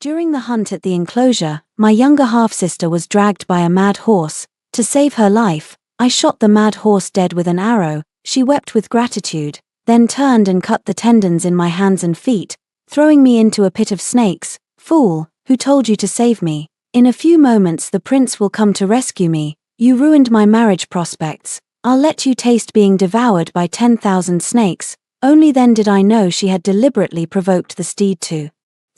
During the hunt at the enclosure, my younger half-sister was dragged by a mad horse. To save her life, I shot the mad horse dead with an arrow. She wept with gratitude, then turned and cut the tendons in my hands and feet, throwing me into a pit of snakes. Fool, who told you to save me? In a few moments the prince will come to rescue me. You ruined my marriage prospects. I'll let you taste being devoured by 10,000 snakes. Only then did I know she had deliberately provoked the steed to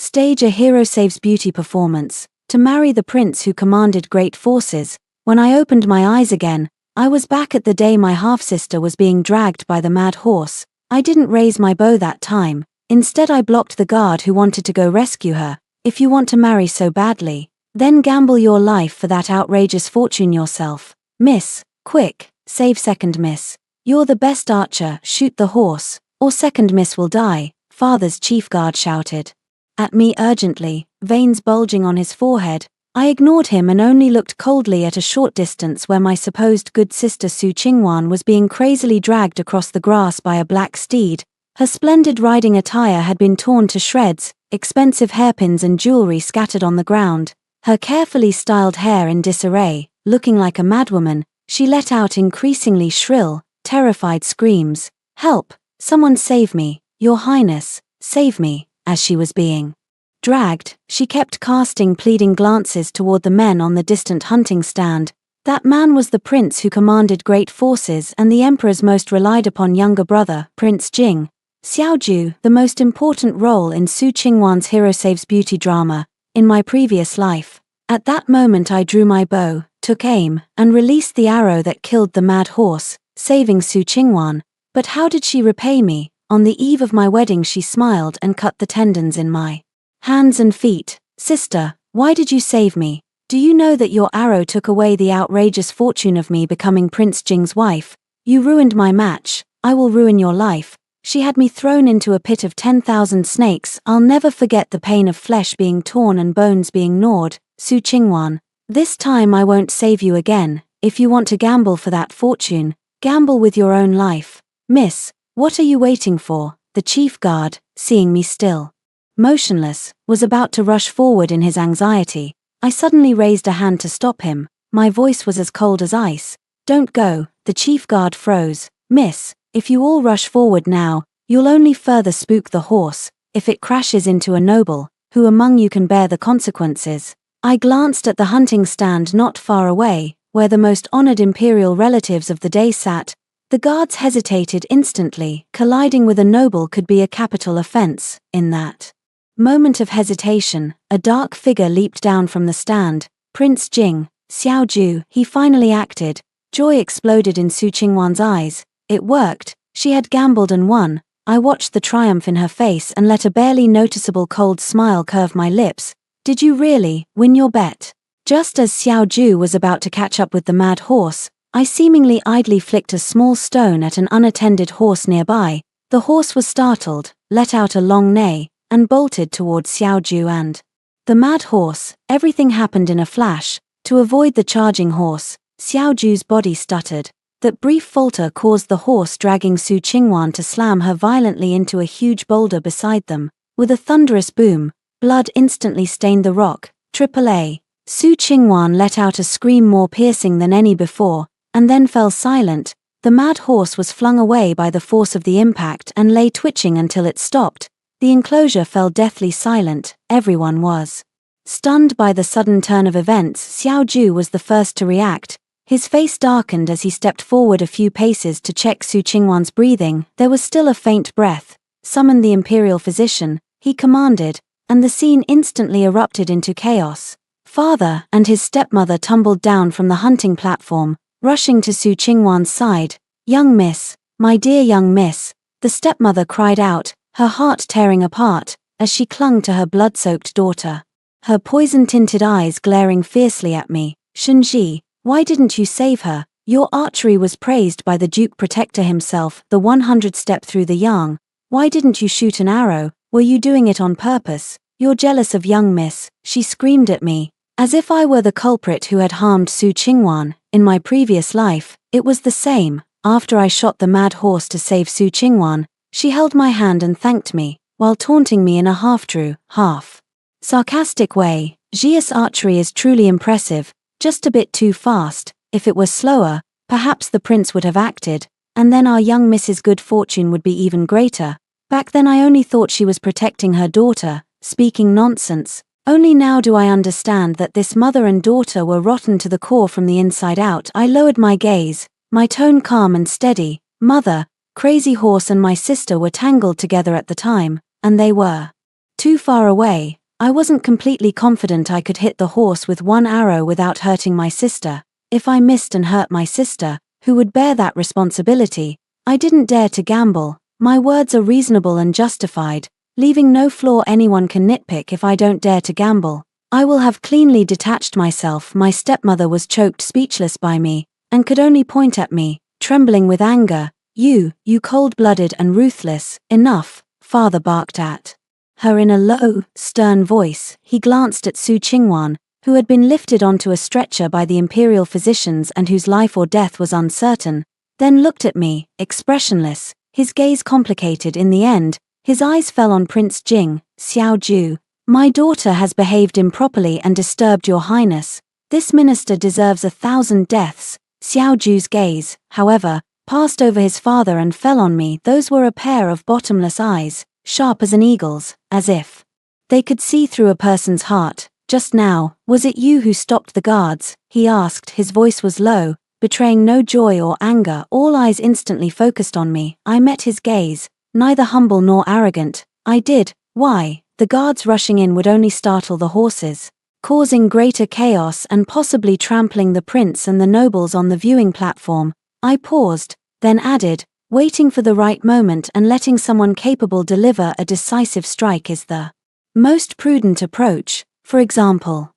stage a hero saves beauty performance, to marry the prince who commanded great forces. When I opened my eyes again, I was back at the day my half-sister was being dragged by the mad horse. I didn't raise my bow that time. Instead I blocked the guard who wanted to go rescue her. If you want to marry so badly, then gamble your life for that outrageous fortune yourself. Miss, quick, save second miss. You're the best archer, shoot the horse, or second miss will die, father's chief guard shouted at me urgently, veins bulging on his forehead. I ignored him and only looked coldly at a short distance where my supposed good sister Su Qingwan was being crazily dragged across the grass by a black steed. Her splendid riding attire had been torn to shreds, expensive hairpins and jewelry scattered on the ground, her carefully styled hair in disarray. Looking like a madwoman, she let out increasingly shrill, terrified screams. Help! Someone save me, Your Highness, save me. As she was being dragged, she kept casting pleading glances toward the men on the distant hunting stand. That man was the prince who commanded great forces and the emperor's most relied upon younger brother, Prince Jing. Xiaoju, the most important role in Su Qingwan's Hero Saves Beauty drama, in my previous life. At that moment I drew my bow, took aim, and released the arrow that killed the mad horse, saving Su Qingwan. But how did she repay me? On the eve of my wedding she smiled and cut the tendons in my hands and feet. Sister, why did you save me? Do you know that your arrow took away the outrageous fortune of me becoming Prince Jing's wife? You ruined my match. I will ruin your life. She had me thrown into a pit of 10,000 snakes. I'll never forget the pain of flesh being torn and bones being gnawed. Su Qingwan, this time I won't save you again. If you want to gamble for that fortune, gamble with your own life. Miss, what are you waiting for? The chief guard, seeing me still motionless, was about to rush forward in his anxiety. I suddenly raised a hand to stop him. My voice was as cold as ice. Don't go. The chief guard froze. Miss, if you all rush forward now, you'll only further spook the horse. If it crashes into a noble, who among you can bear the consequences? I glanced at the hunting stand not far away, where the most honored imperial relatives of the day sat. The guards hesitated instantly. Colliding with a noble could be a capital offense. In that moment of hesitation, a dark figure leaped down from the stand. Prince Jing, Xiaoju, he finally acted. Joy exploded in Su Qingwan's eyes. It worked. She had gambled and won. I watched the triumph in her face and let a barely noticeable cold smile curve my lips. Did you really win your bet? Just as Xiaoju was about to catch up with the mad horse, I seemingly idly flicked a small stone at an unattended horse nearby. The horse was startled, let out a long neigh, and bolted towards Xiaoju and the mad horse. Everything happened in a flash. To avoid the charging horse, Xiaoju's body stuttered. That brief falter caused the horse dragging Su Qingwan to slam her violently into a huge boulder beside them. With a thunderous boom, blood instantly stained the rock. AAA. Su Qingwan let out a scream more piercing than any before, and then fell silent. The mad horse was flung away by the force of the impact and lay twitching until it stopped. The enclosure fell deathly silent. Everyone was stunned by the sudden turn of events. Xiaoju was the first to react. His face darkened as he stepped forward a few paces to check Su Qingwan's breathing. There was still a faint breath. Summon the imperial physician, he commanded, and the scene instantly erupted into chaos. Father and his stepmother tumbled down from the hunting platform, rushing to Su Qingwan's side. Young miss, my dear young miss, the stepmother cried out, her heart tearing apart, as she clung to her blood-soaked daughter. Her poison-tinted eyes glaring fiercely at me. Shunji, why didn't you save her? Your archery was praised by the Duke Protector himself. The 100 step through the yang. Why didn't you shoot an arrow? Were you doing it on purpose? You're jealous of young miss, she screamed at me. As if I were the culprit who had harmed Su Qingwan. In my previous life, it was the same. After I shot the mad horse to save Su Qingwan, she held my hand and thanked me, while taunting me in a half-true, half sarcastic way. Gia's archery is truly impressive, just a bit too fast. If it were slower, perhaps the prince would have acted, and then our young Mrs. Good Fortune would be even greater. Back then I only thought she was protecting her daughter, speaking nonsense. Only now do I understand that this mother and daughter were rotten to the core from the inside out. I lowered my gaze, my tone calm and steady. Mother, Crazy Horse and my sister were tangled together at the time, and they were too far away. I wasn't completely confident I could hit the horse with one arrow without hurting my sister. If I missed and hurt my sister, who would bear that responsibility? I didn't dare to gamble. My words are reasonable and justified, leaving no flaw. Anyone can nitpick if I don't dare to gamble. I will have cleanly detached myself. My stepmother was choked speechless by me, and could only point at me, trembling with anger. You cold-blooded and ruthless. Enough, father barked at her in a low, stern voice. He glanced at Su Qingwan, who had been lifted onto a stretcher by the imperial physicians and whose life or death was uncertain, then looked at me, expressionless, his gaze complicated in the end. His eyes fell on Prince Jing. Xiao Ju, my daughter has behaved improperly and disturbed your highness. This minister deserves 1,000 deaths. Xiao Ju's gaze, however, passed over his father and fell on me. Those were a pair of bottomless eyes, sharp as an eagle's, as if they could see through a person's heart. Just now, was it you who stopped the guards? He asked. His voice was low, betraying no joy or anger. All eyes instantly focused on me. I met his gaze, neither humble nor arrogant. I did. Why? The guards rushing in would only startle the horses, causing greater chaos and possibly trampling the prince and the nobles on the viewing platform. I paused, then added, waiting for the right moment and letting someone capable deliver a decisive strike is the most prudent approach. For example,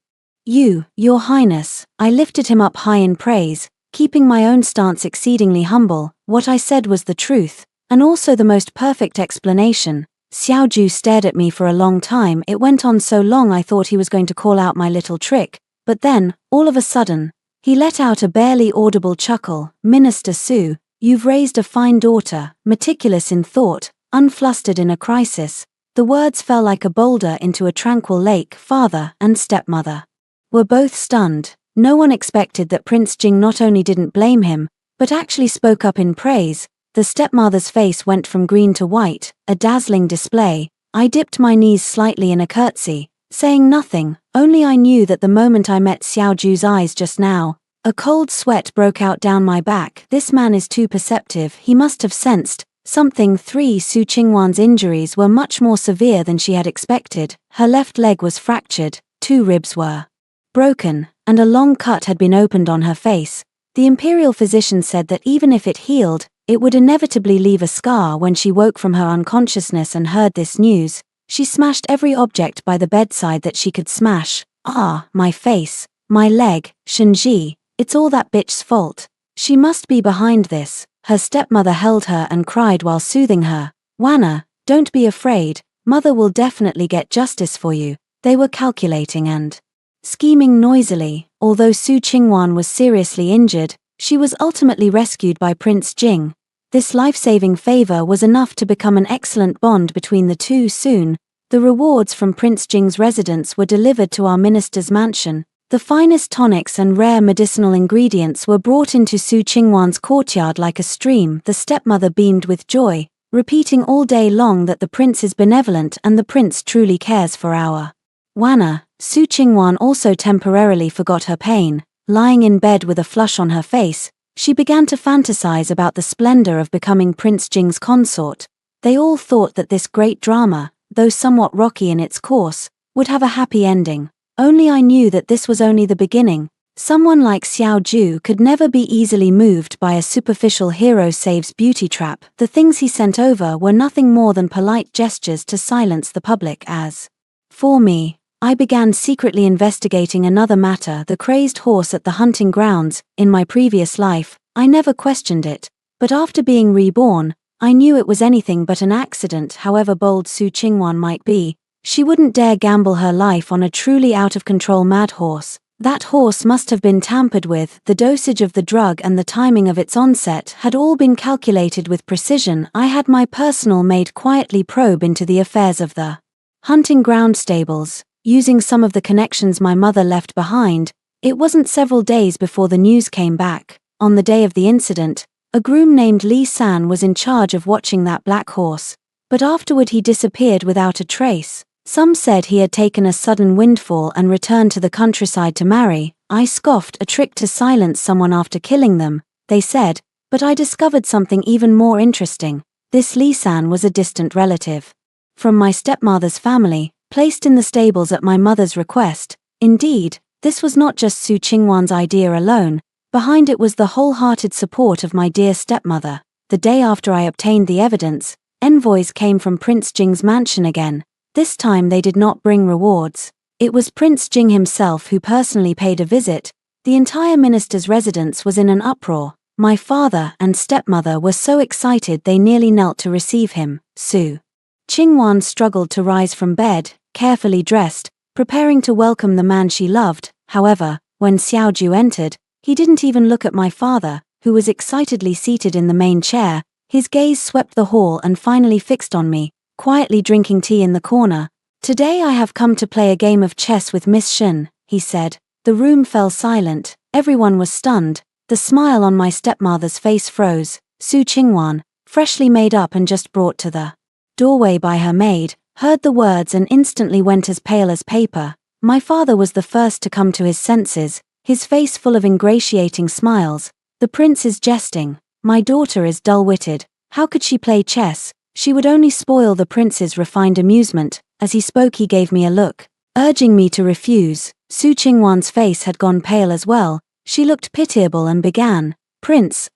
your highness. I lifted him up high in praise, keeping my own stance exceedingly humble. What I said was the truth, and also the most perfect explanation. Xiao Ju stared at me for a long time. It went on so long I thought he was going to call out my little trick, but then, all of a sudden, he let out a barely audible chuckle. Minister Su, you've raised a fine daughter, meticulous in thought, unflustered in a crisis. The words fell like a boulder into a tranquil lake. Father and stepmother were both stunned. No one expected that Prince Jing not only didn't blame him, but actually spoke up in praise. The stepmother's face went from green to white, a dazzling display. I dipped my knees slightly in a curtsy, saying nothing, only I knew that the moment I met Xiao Ju's eyes just now, a cold sweat broke out down my back. This man is too perceptive. He must have sensed something. Su Qingwan's injuries were much more severe than she had expected. Her left leg was fractured, 2 ribs were broken, and a long cut had been opened on her face. The imperial physician said that even if it healed, it would inevitably leave a scar. When she woke from her unconsciousness and heard this news, she smashed every object by the bedside that she could smash. Ah, my face, my leg, Shenji, it's all that bitch's fault. She must be behind this. Her stepmother held her and cried while soothing her. Wanna, don't be afraid, mother will definitely get justice for you. They were calculating and scheming noisily. Although Su Qingwan was seriously injured, she was ultimately rescued by Prince Jing. This life-saving favor was enough to become an excellent bond between the two. Soon, the rewards from Prince Jing's residence were delivered to our minister's mansion. The finest tonics and rare medicinal ingredients were brought into Su Qingwan's courtyard like a stream. The stepmother beamed with joy, repeating all day long that the prince is benevolent and the prince truly cares for our Wanna. Su Qingwan also temporarily forgot her pain. Lying in bed with a flush on her face, she began to fantasize about the splendor of becoming Prince Jing's consort. They all thought that this great drama, though somewhat rocky in its course, would have a happy ending. Only I knew that this was only the beginning. Someone like Xiao Ju could never be easily moved by a superficial hero saves beauty trap. The things he sent over were nothing more than polite gestures to silence the public. As for me, I began secretly investigating another matter, the crazed horse at the hunting grounds. In my previous life, I never questioned it, but after being reborn, I knew it was anything but an accident. However bold Su Qingwan might be, she wouldn't dare gamble her life on a truly out-of-control mad horse. That horse must have been tampered with. The dosage of the drug and the timing of its onset had all been calculated with precision. I had my personal maid quietly probe into the affairs of the hunting ground stables. Using some of the connections my mother left behind, it wasn't several days before the news came back. On the day of the incident, a groom named Lee San was in charge of watching that black horse, but afterward he disappeared without a trace. Some said he had taken a sudden windfall and returned to the countryside to marry. I scoffed, a trick to silence someone after killing them, they said, but I discovered something even more interesting. This Lee San was a distant relative from my stepmother's family, placed in the stables at my mother's request. Indeed, this was not just Su Qingwan's idea alone. Behind it was the wholehearted support of my dear stepmother. The day after I obtained the evidence, envoys came from Prince Jing's mansion again. This time they did not bring rewards. It was Prince Jing himself who personally paid a visit. The entire minister's residence was in an uproar. My father and stepmother were so excited they nearly knelt to receive him. Su Qingwan struggled to rise from bed, carefully dressed, preparing to welcome the man she loved. However, when Xiaoju entered, he didn't even look at my father, who was excitedly seated in the main chair. His gaze swept the hall and finally fixed on me, quietly drinking tea in the corner. "Today I have come to play a game of chess with Miss Shen," he said. The room fell silent. Everyone was stunned. The smile on my stepmother's face froze. Su Qingwan, freshly made up and just brought to the doorway by her maid, heard the words and instantly went as pale as paper. My father was the first to come to his senses, his face full of ingratiating smiles. "The prince is jesting. My daughter is dull-witted. How could she play chess? She would only spoil the prince's refined amusement." As he spoke he gave me a look, urging me to refuse. Su Qingwan's face had gone pale as well. She looked pitiable and began, "Prince,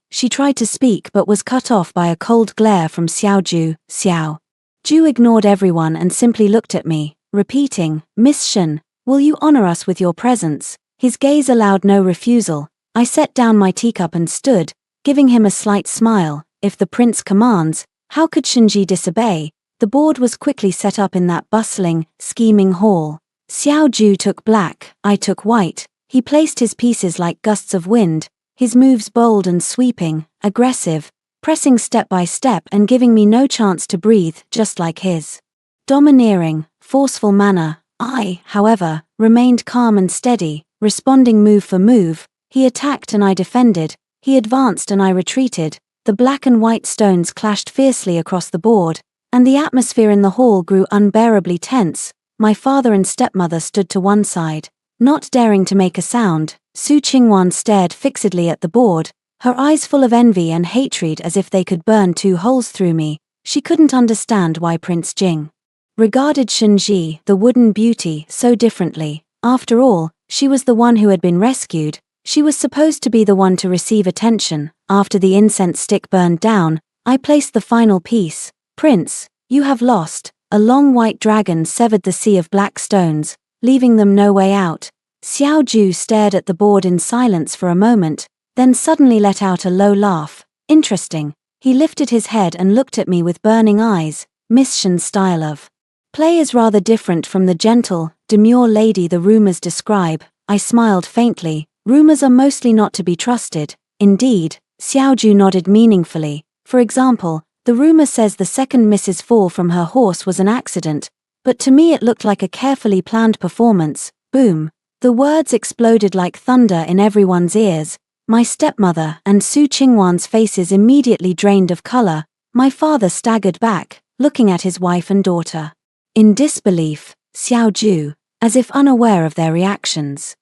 She tried to speak but was cut off by a cold glare from Xiaoju. Xiaoju ignored everyone and simply looked at me, repeating, "Miss Shen, will you honor us with your presence?" His gaze allowed no refusal. I set down my teacup and stood, giving him a slight smile. If the prince commands, how could Shenji disobey? The board was quickly set up in that bustling, scheming hall. Xiaoju took black, I took white. He placed his pieces like gusts of wind, his moves bold and sweeping, aggressive, pressing step by step and giving me no chance to breathe, just like his domineering, forceful manner. I, however, remained calm and steady, responding move for move. He attacked and I defended, he advanced and I retreated. The black and white stones clashed fiercely across the board, and the atmosphere in the hall grew unbearably tense. My father and stepmother stood to one side, not daring to make a sound. Su Qingwan stared fixedly at the board, her eyes full of envy and hatred as if they could burn 2 holes through me. She couldn't understand why Prince Jing regarded Shenji, the wooden beauty, so differently. After all, she was the one who had been rescued. She was supposed to be the one to receive attention. After the incense stick burned down, I placed the final piece. "Prince, you have lost." A long white dragon severed the sea of black stones, leaving them no way out. Xiaoju stared at the board in silence for a moment, then suddenly let out a low laugh. "Interesting." He lifted his head and looked at me with burning eyes. "Miss Shen's style of play is rather different from the gentle, demure lady the rumors describe." I smiled faintly. "Rumors are mostly not to be trusted." "Indeed," Xiaoju nodded meaningfully. "For example, the rumor says the second Mrs. fall from her horse was an accident, but to me it looked like a carefully planned performance." Boom. The words exploded like thunder in everyone's ears. My stepmother and Su Qingwan's faces immediately drained of color. My father staggered back, looking at his wife and daughter in disbelief. Xiaoju, as if unaware of their reactions,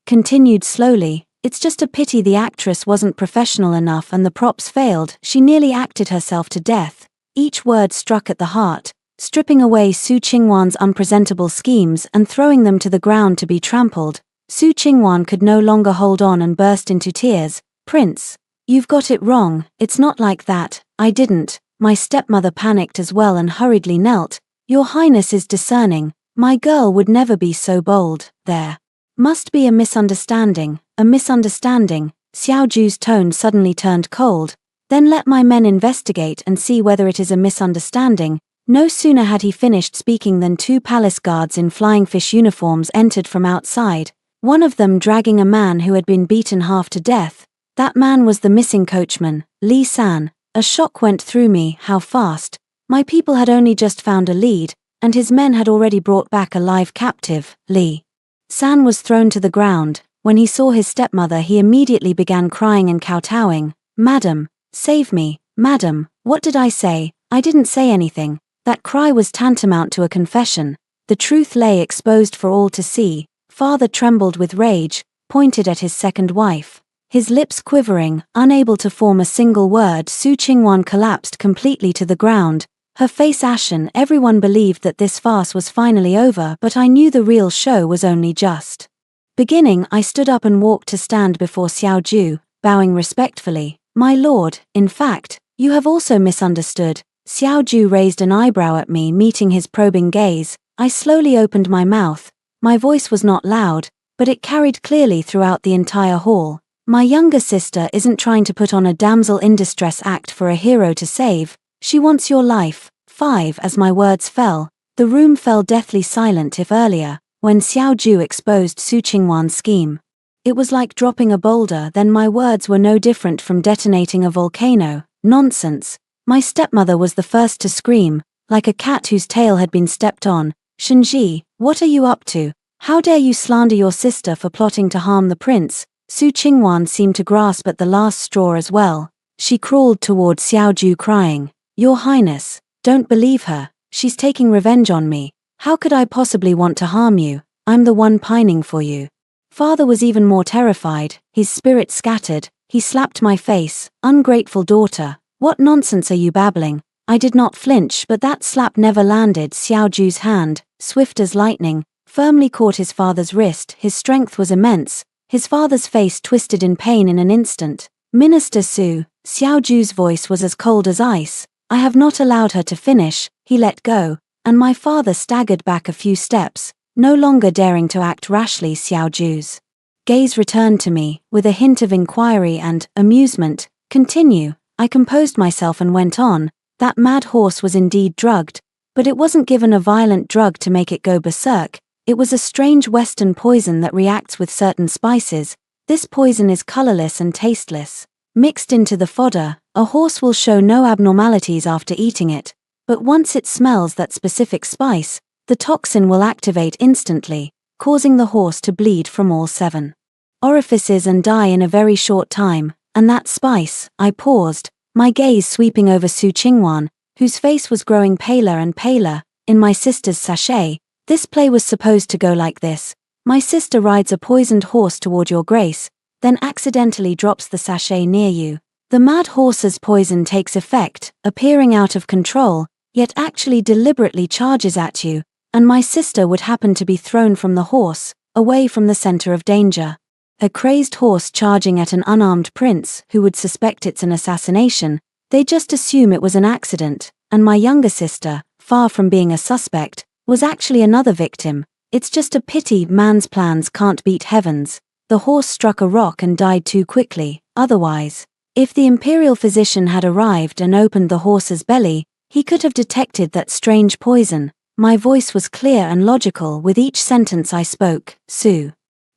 continued slowly, "It's just a pity the actress wasn't professional enough and the props failed. She nearly acted herself to death." Each word struck at the heart, stripping away Su Qingwan's unpresentable schemes and throwing them to the ground to be trampled. Su Qingwan could no longer hold on and burst into tears. "Prince, you've got it wrong, it's not like that." "I didn't." My stepmother panicked as well and hurriedly knelt. "Your Highness is discerning. My girl would never be so bold. There must be a misunderstanding." "A misunderstanding?" Xiaoju's tone suddenly turned cold. "Then let my men investigate and see whether it is a misunderstanding." No sooner had he finished speaking than 2 palace guards in flying fish uniforms entered from outside, one of them dragging a man who had been beaten half to death. That man was the missing coachman, Lee San. A shock went through me. How fast. My people had only just found a lead, and his men had already brought back a live captive, Li. San was thrown to the ground. When he saw his stepmother, he immediately began crying and kowtowing. "Madam, save me, madam, what did I say? I didn't say anything." That cry was tantamount to a confession. The truth lay exposed for all to see. Father trembled with rage, pointed at his second wife. His lips quivering, unable to form a single word, Su Qingwan collapsed completely to the ground, her face ashen. Everyone believed that this farce was finally over, but I knew the real show was only just beginning. I stood up and walked to stand before Xiao Ju, bowing respectfully. "My lord, in fact, you have also misunderstood." Xiao Ju raised an eyebrow at me, meeting his probing gaze. I slowly opened my mouth. My voice was not loud, but it carried clearly throughout the entire hall. "My younger sister isn't trying to put on a damsel in distress act for a hero to save. She wants your life." 5. As my words fell, the room fell deathly silent. If earlier, when Xiao Ju exposed Su Qingwan's scheme, it was like dropping a boulder, then my words were no different from detonating a volcano. Nonsense. My stepmother was the first to scream, like a cat whose tail had been stepped on. "Shenji, what are you up to? How dare you slander your sister for plotting to harm the prince?" Su Qingwan seemed to grasp at the last straw as well. She crawled toward Xiao Ju crying, "Your Highness, don't believe her. She's taking revenge on me. How could I possibly want to harm you? I'm the one pining for you." Father was even more terrified, his spirit scattered. He slapped my face. "Ungrateful daughter, what nonsense are you babbling?" I did not flinch, but that slap never landed. Xiao Ju's hand, swift as lightning, firmly caught his father's wrist. His strength was immense. His father's face twisted in pain in an instant. "Minister Su," Xiao Ju's voice was as cold as ice. "I have not allowed her to finish." He let go, and my father staggered back a few steps, no longer daring to act rashly. Xiao Ju's gaze returned to me, with a hint of inquiry and amusement. "Continue." I composed myself and went on. "That mad horse was indeed drugged, but it wasn't given a violent drug to make it go berserk. It was a strange Western poison that reacts with certain spices. This poison is colorless and tasteless. Mixed into the fodder, a horse will show no abnormalities after eating it, but once it smells that specific spice, the toxin will activate instantly, causing the horse to bleed from all 7 orifices and die in a very short time. And that spice," I paused, my gaze sweeping over Su Qingwan, whose face was growing paler and paler, "in my sister's sachet. This play was supposed to go like this. My sister rides a poisoned horse toward your grace, then accidentally drops the sachet near you. The mad horse's poison takes effect, appearing out of control, yet actually deliberately charges at you, and my sister would happen to be thrown from the horse, away from the center of danger. A crazed horse charging at an unarmed prince who would suspect it's an assassination, they just assume it was an accident, and my younger sister, far from being a suspect, was actually another victim. It's just a pity man's plans can't beat heaven's. The horse struck a rock and died too quickly. Otherwise, if the imperial physician had arrived and opened the horse's belly, he could have detected that strange poison." My voice was clear and logical with each sentence I spoke. Su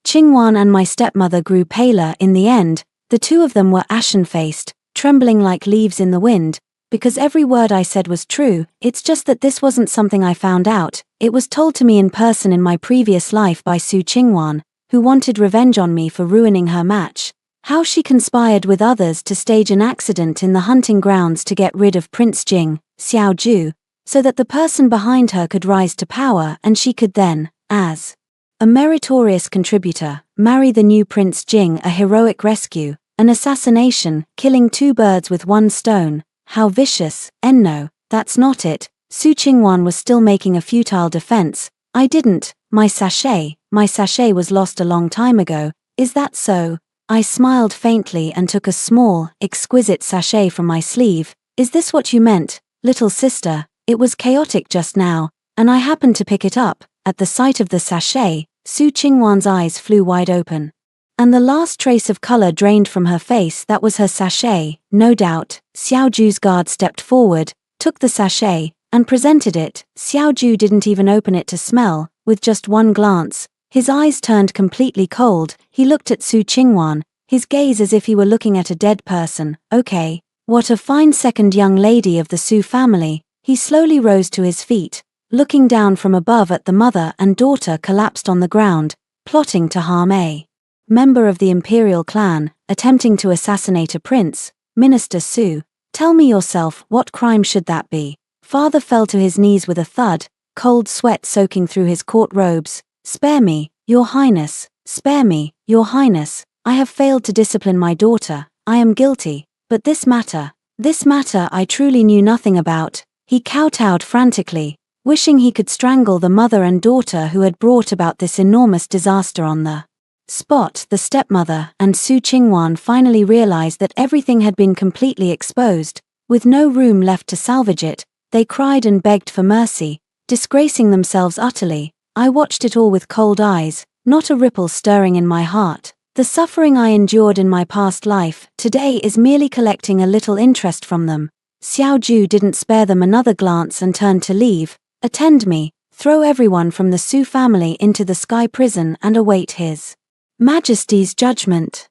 Qingwan and my stepmother grew paler. In the end, the two of them were ashen-faced, trembling like leaves in the wind, because every word I said was true. It's just that this wasn't something I found out. It was told to me in person in my previous life by Su Qingwan, who wanted revenge on me for ruining her match. How she conspired with others to stage an accident in the hunting grounds to get rid of Prince Jing, Xiao Ju, so that the person behind her could rise to power and she could then, as a meritorious contributor, marry the new Prince Jing. A heroic rescue, an assassination, killing 2 birds with 1 stone. How vicious. No, that's not it. Su Qingwan was still making a futile defense. "I didn't. My sachet was lost a long time ago." "Is that so?" I smiled faintly and took a small, exquisite sachet from my sleeve. "Is this what you meant, little sister? It was chaotic just now, and I happened to pick it up." At the sight of the sachet, Su Qingwan's eyes flew wide open, and the last trace of color drained from her face. That was her sachet, no doubt. Xiao Ju's guard stepped forward, took the sachet, and presented it. Xiao Ju didn't even open it to smell. With just one glance, his eyes turned completely cold. He looked at Su Qingwan, his gaze as if he were looking at a dead person. "Okay, what a fine second young lady of the Su family." He slowly rose to his feet, looking down from above at the mother and daughter collapsed on the ground, plotting to harm a member of the imperial clan, attempting to assassinate a prince. Minister Su, tell me yourself, what crime should that be? Father fell to his knees with a thud, cold sweat soaking through his court robes. Spare me, Your Highness, spare me, Your Highness. I have failed to discipline my daughter, I am guilty, but this matter I truly knew nothing about. He kowtowed frantically, wishing he could strangle the mother and daughter who had brought about this enormous disaster on the spot. The stepmother and Su Qingwan finally realized that everything had been completely exposed, with no room left to salvage it. They cried and begged for mercy, disgracing themselves utterly. I watched it all with cold eyes, not a ripple stirring in my heart. The suffering I endured in my past life today is merely collecting a little interest from them. Xiao Ju didn't spare them another glance and turned to leave. Attend me, throw everyone from the Su family into the sky prison and await His Majesty's judgment.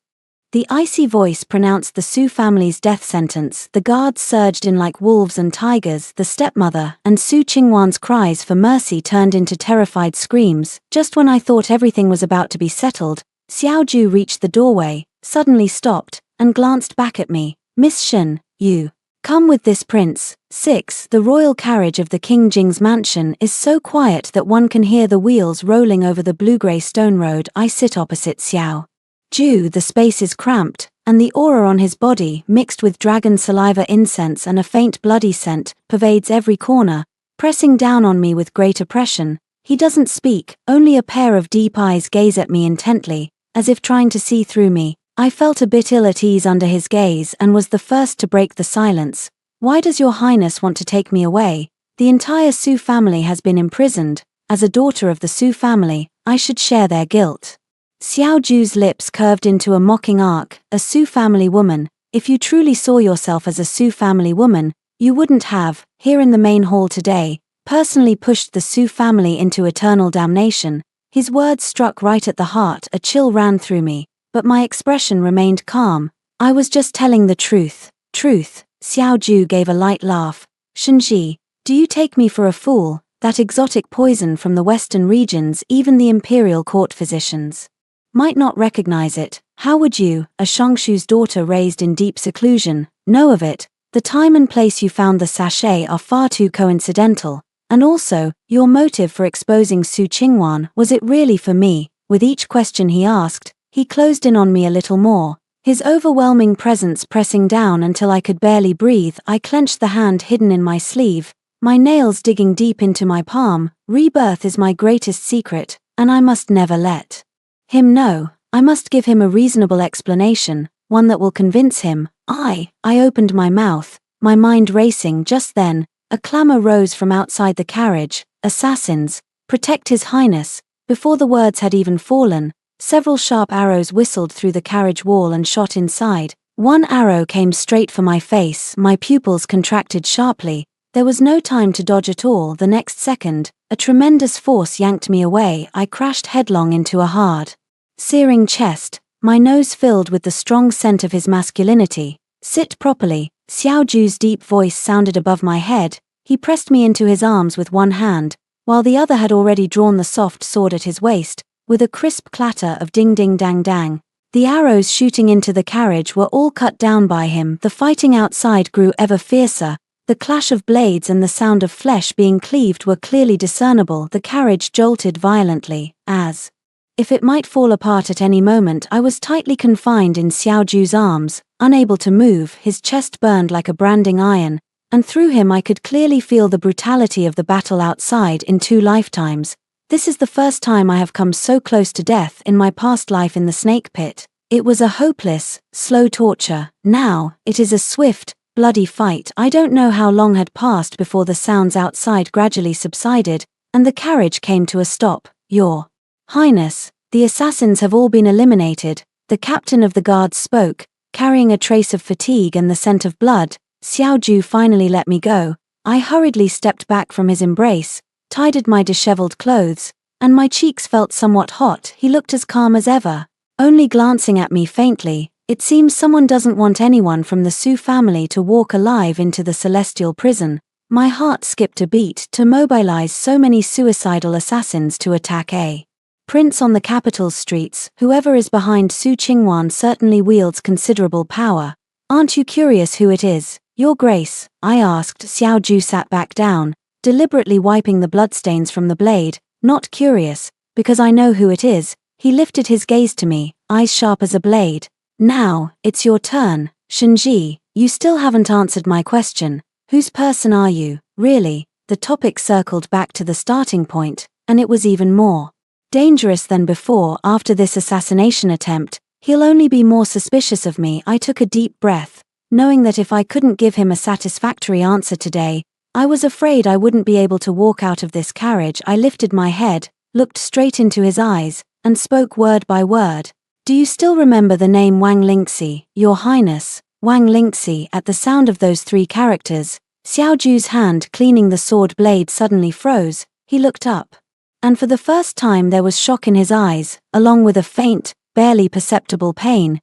The icy voice pronounced the Su family's death sentence. The guards surged in like wolves and tigers. The stepmother and Su Qingwan's cries for mercy turned into terrified screams. Just when I thought everything was about to be settled, Xiao Ju reached the doorway, suddenly stopped, and glanced back at me. Miss Shen, you come with this prince. 6. The royal carriage of the King Jing's mansion is so quiet that one can hear the wheels rolling over the blue-grey stone road. I sit opposite Xiao Ju. The space is cramped, and the aura on his body, mixed with dragon saliva incense and a faint bloody scent, pervades every corner, pressing down on me with great oppression. He doesn't speak, only a pair of deep eyes gaze at me intently, as if trying to see through me. I felt a bit ill at ease under his gaze and was the first to break the silence. Why does Your Highness want to take me away? The entire Su family has been imprisoned. As a daughter of the Su family, I should share their guilt. Xiao Ju's lips curved into a mocking arc. A Su family woman, if you truly saw yourself as a Su family woman, you wouldn't have, here in the main hall today, personally pushed the Su family into eternal damnation. His words struck right at the heart. A chill ran through me, but my expression remained calm. I was just telling the truth. Truth. Xiao Ju gave a light laugh. Shenji, do you take me for a fool? That exotic poison from the western regions, even the imperial court physicians might not recognize it. How would you, a Shongshu's daughter raised in deep seclusion, know of it? The time and place you found the sachet are far too coincidental. And also, your motive for exposing Su Qingwan, was it really for me? With each question he asked, he closed in on me a little more, his overwhelming presence pressing down until I could barely breathe. I clenched the hand hidden in my sleeve, my nails digging deep into my palm. Rebirth is my greatest secret, and I must never let him know. I must give him a reasonable explanation, one that will convince him. I opened my mouth, my mind racing. Just then, a clamor rose from outside the carriage. Assassins, protect His Highness. Before the words had even fallen, several sharp arrows whistled through the carriage wall and shot inside. One arrow came straight for my face. My pupils contracted sharply. There was no time to dodge at all. The next second, a tremendous force yanked me away. I crashed headlong into a hard, searing chest, my nose filled with the strong scent of his masculinity. Sit properly. Xiao Ju's deep voice sounded above my head. He pressed me into his arms with one hand, while the other had already drawn the soft sword at his waist. With a crisp clatter of ding-ding-dang-dang, the arrows shooting into the carriage were all cut down by him. The fighting outside grew ever fiercer. The clash of blades and the sound of flesh being cleaved were clearly discernible. The carriage jolted violently, as if it might fall apart at any moment. I was tightly confined in Xiao Ju's arms, unable to move. His chest burned like a branding iron, and through him I could clearly feel the brutality of the battle outside. In 2 lifetimes, this is the first time I have come so close to death. In my past life in the snake pit, it was a hopeless, slow torture. Now, it is a swift, bloody fight. I don't know how long had passed before the sounds outside gradually subsided, and the carriage came to a stop. Your Highness, the assassins have all been eliminated, the captain of the guards spoke, carrying a trace of fatigue and the scent of blood. Xiao Ju finally let me go. I hurriedly stepped back from his embrace, tidied my disheveled clothes, and my cheeks felt somewhat hot. He looked as calm as ever, only glancing at me faintly. It seems someone doesn't want anyone from the Su family to walk alive into the celestial prison. My heart skipped a beat to mobilize so many suicidal assassins to attack a prince on the capital's streets. Whoever is behind Su Qingwan certainly wields considerable power. Aren't you curious who it is, Your Grace? I asked. Xiao Ju sat back down, deliberately wiping the bloodstains from the blade. Not curious, because I know who it is. He lifted his gaze to me, eyes sharp as a blade. Now, it's your turn, Shenji. You still haven't answered my question. Whose person are you, really? The topic circled back to the starting point, and it was even more dangerous than before. After this assassination attempt, he'll only be more suspicious of me. I took a deep breath, knowing that if I couldn't give him a satisfactory answer today, I was afraid I wouldn't be able to walk out of this carriage. I lifted my head, looked straight into his eyes, and spoke word by word. Do you still remember the name Wang Lingxi, Your Highness? Wang Lingxi. At the sound of those three characters, Xiao Ju's hand cleaning the sword blade suddenly froze. He looked up, and for the first time there was shock in his eyes, along with a faint, barely perceptible pain.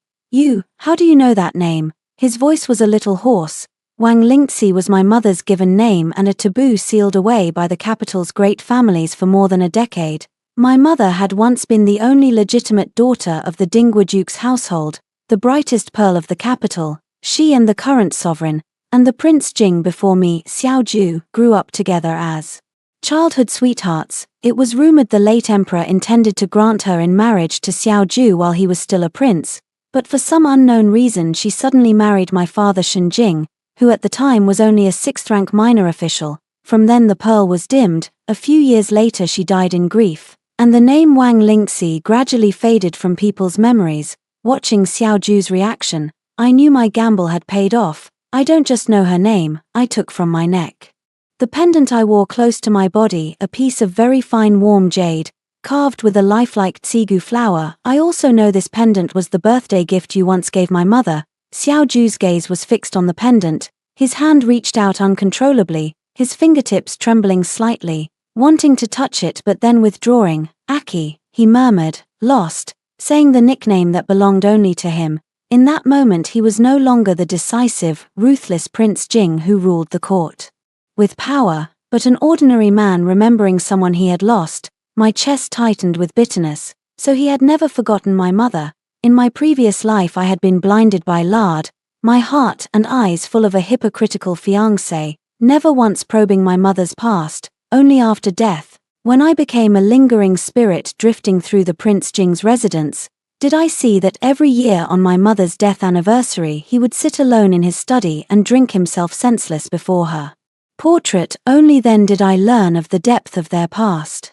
How do you know that name? His voice was a little hoarse. Wang Lingxi was my mother's given name and a taboo sealed away by the capital's great families for more than a decade. My mother had once been the only legitimate daughter of the Dingwa Duke's household, the brightest pearl of the capital. She and the current sovereign, and the Prince Jing before me, Xiao Ju, grew up together as childhood sweethearts. It was rumored the late emperor intended to grant her in marriage to Xiao Ju while he was still a prince, but for some unknown reason she suddenly married my father Shen Jing, who at the time was only a 6th-rank minor official. From then the pearl was dimmed. A few years later she died in grief, and the name Wang Lingxi gradually faded from people's memories. Watching Xiao Ju's reaction, I knew my gamble had paid off. I don't just know her name, I took from my neck the pendant I wore close to my body, a piece of very fine warm jade, carved with a lifelike tsigu flower. I also know this pendant was the birthday gift you once gave my mother. Xiao Ju's gaze was fixed on the pendant. His hand reached out uncontrollably, his fingertips trembling slightly, wanting to touch it but then withdrawing. Aki, he murmured, lost, saying the nickname that belonged only to him. In that moment he was no longer the decisive, ruthless Prince Jing who ruled the court with power, but an ordinary man remembering someone he had lost. My chest tightened with bitterness. So he had never forgotten my mother. In my previous life I had been blinded by lard, my heart and eyes full of a hypocritical fiancé, never once probing my mother's past. Only after death, when I became a lingering spirit drifting through the Prince Jing's residence, did I see that every year on my mother's death anniversary he would sit alone in his study and drink himself senseless before her portrait. Only then did I learn of the depth of their past.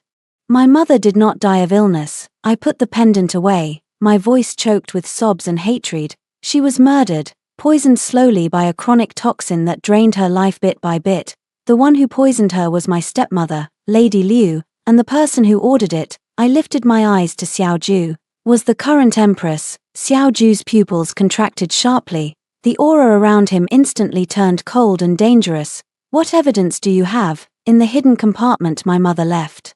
My mother did not die of illness. I put the pendant away, my voice choked with sobs and hatred. She was murdered, poisoned slowly by a chronic toxin that drained her life bit by bit. The one who poisoned her was my stepmother, Lady Liu, and the person who ordered it, I lifted my eyes to Xiao Ju, was the current empress. Xiao Ju's pupils contracted sharply. The aura around him instantly turned cold and dangerous. What evidence do you have? In the hidden compartment my mother left,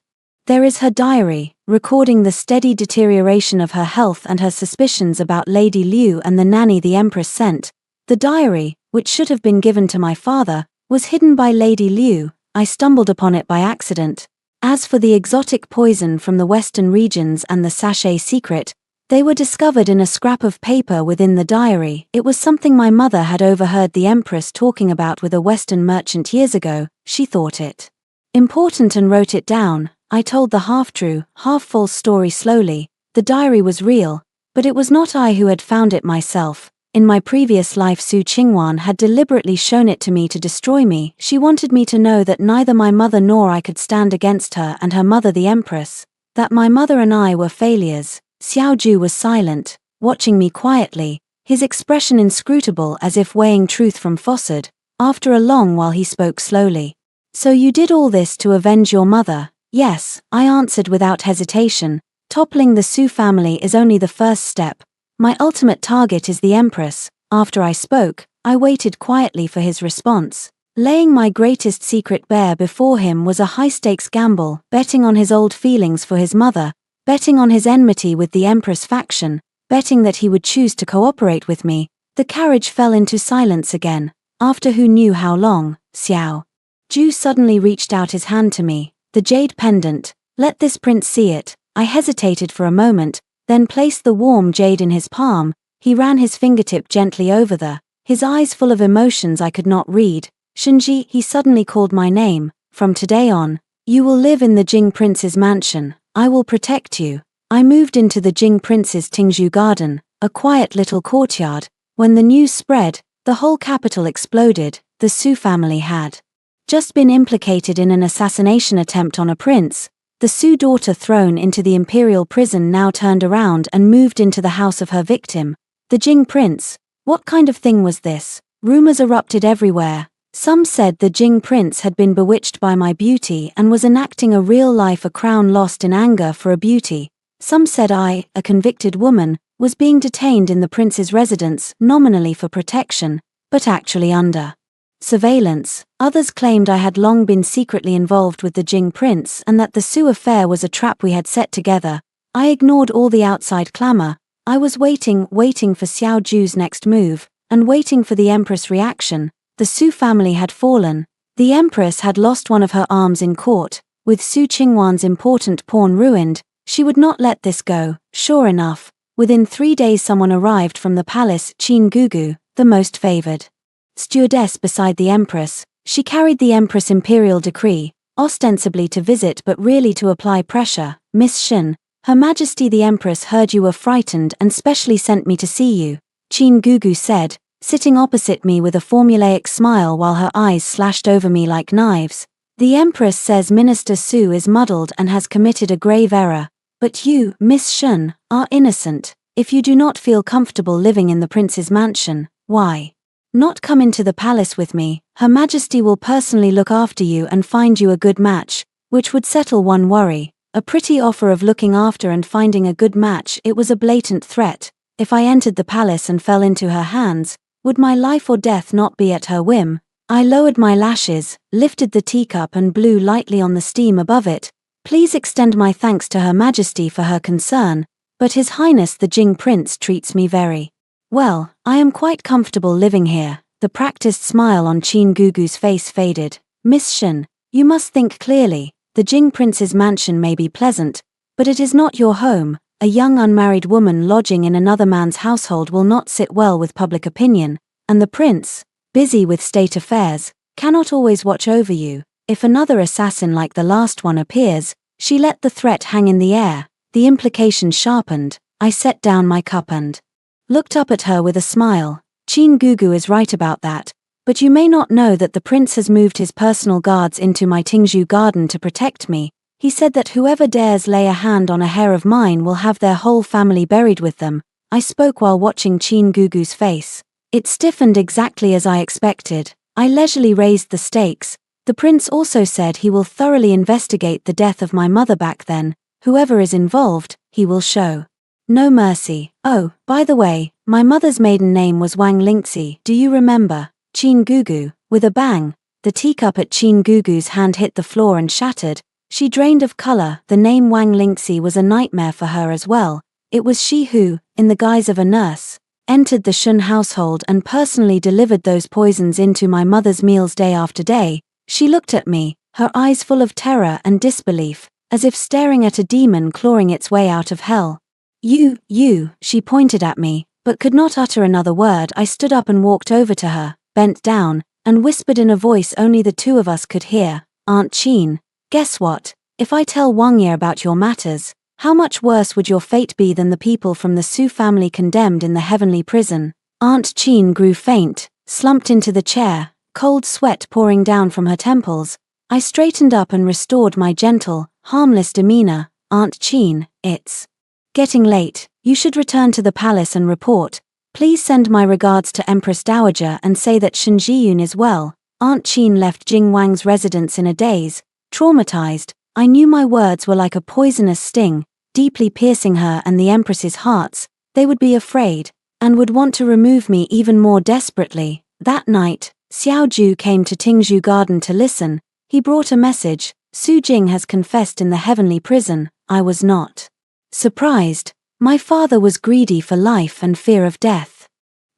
there is her diary, recording the steady deterioration of her health and her suspicions about Lady Liu and the nanny the Empress sent. The diary, which should have been given to my father, was hidden by Lady Liu. I stumbled upon it by accident. As for the exotic poison from the western regions and the sachet secret, they were discovered in a scrap of paper within the diary. It was something my mother had overheard the Empress talking about with a western merchant years ago. She thought it important and wrote it down. I told the half-true, half-false story slowly. The diary was real, but it was not I who had found it myself. In my previous life Su Qingwan had deliberately shown it to me to destroy me. She wanted me to know that neither my mother nor I could stand against her and her mother the Empress, that my mother and I were failures. Xiao Ju was silent, watching me quietly, his expression inscrutable as if weighing truth from falsehood. After a long while he spoke slowly. So you did all this to avenge your mother? Yes, I answered without hesitation. Toppling the Su family is only the first step. My ultimate target is the Empress. After I spoke, I waited quietly for his response. Laying my greatest secret bare before him was a high-stakes gamble, betting on his old feelings for his mother, betting on his enmity with the Empress faction, betting that he would choose to cooperate with me. The carriage fell into silence again. After who knew how long, Xiao Ju suddenly reached out his hand to me. The jade pendant. Let this prince see it. I hesitated for a moment, then placed the warm jade in his palm. He ran his fingertip gently over his eyes full of emotions I could not read. Shinji, he suddenly called my name. From today on, you will live in the Jing Prince's mansion. I will protect you. I moved into the Jing Prince's Tingzhu garden, a quiet little courtyard. When the news spread, the whole capital exploded. The Su family had just been implicated in an assassination attempt on a prince. The Su daughter thrown into the imperial prison now turned around and moved into the house of her victim, the Jing prince. What kind of thing was this? Rumors erupted everywhere. Some said the Jing prince had been bewitched by my beauty and was enacting a real-life a crown lost in anger for a beauty. Some said I, a convicted woman, was being detained in the prince's residence nominally for protection, but actually under surveillance. Others claimed I had long been secretly involved with the Jing prince and that the Su affair was a trap we had set together. I ignored all the outside clamor. I was waiting for Xiao Ju's next move, and waiting for the Empress' reaction. The Su family had fallen. The Empress had lost one of her arms in court. With Su Qingwan's important pawn ruined, she would not let this go. Sure enough, within 3 days someone arrived from the palace, Qin Gugu, the most favored stewardess beside the Empress. She carried the Empress' imperial decree, ostensibly to visit but really to apply pressure. Miss Shin, Her Majesty the Empress heard you were frightened and specially sent me to see you, Qin Gugu said, sitting opposite me with a formulaic smile while her eyes slashed over me like knives. The Empress says Minister Su is muddled and has committed a grave error. But you, Miss Shen, are innocent. If you do not feel comfortable living in the prince's mansion, why not come into the palace with me? Her Majesty will personally look after you and find you a good match, which would settle one worry. A pretty offer of looking after and finding a good match. It was a blatant threat. If I entered the palace and fell into her hands, would my life or death not be at her whim? I lowered my lashes, lifted the teacup and blew lightly on the steam above it. Please extend my thanks to Her Majesty for her concern, but His Highness the Jing Prince treats me very well. I am quite comfortable living here. The practiced smile on Qin Gugu's face faded. Miss Shin, you must think clearly. The Jing Prince's mansion may be pleasant, but it is not your home. A young unmarried woman lodging in another man's household will not sit well with public opinion, and the prince, busy with state affairs, cannot always watch over you. If another assassin like the last one appears, she let the threat hang in the air. The implication sharpened. I set down my cup and looked up at her with a smile. Qin Gugu is right about that, but you may not know that the prince has moved his personal guards into my Tingzhu garden to protect me. He said that whoever dares lay a hand on a hair of mine will have their whole family buried with them. I spoke while watching Qin Gugu's face. It stiffened exactly as I expected. I leisurely raised the stakes. The prince also said he will thoroughly investigate the death of my mother back then. Whoever is involved, he will show no mercy. Oh, by the way, my mother's maiden name was Wang Lingxi. Do you remember? Qin Gugu, with a bang. The teacup at Qin Gugu's hand hit the floor and shattered. She drained of color. The name Wang Lingxi was a nightmare for her as well. It was she who, in the guise of a nurse, entered the Shun household and personally delivered those poisons into my mother's meals day after day. She looked at me, her eyes full of terror and disbelief, as if staring at a demon clawing its way out of hell. You, she pointed at me, but could not utter another word. I stood up and walked over to her, bent down, and whispered in a voice only the two of us could hear, Aunt Qin, guess what? If I tell Wang Ye about your matters, how much worse would your fate be than the people from the Su family condemned in the heavenly prison? Aunt Qin grew faint, slumped into the chair, cold sweat pouring down from her temples. I straightened up and restored my gentle, harmless demeanor. Aunt Qin, it's getting late. You should return to the palace and report. Please send my regards to Empress Dowager and say that Shen Jiyun is well. Aunt Qin left Jing Wang's residence in a daze. Traumatized, I knew my words were like a poisonous sting, deeply piercing her and the Empress's hearts. They would be afraid, and would want to remove me even more desperately. That night, Xiao Ju came to Tingzhu Garden to listen. He brought a message. Su Jing has confessed in the heavenly prison. I was not surprised. My father was greedy for life and fear of death.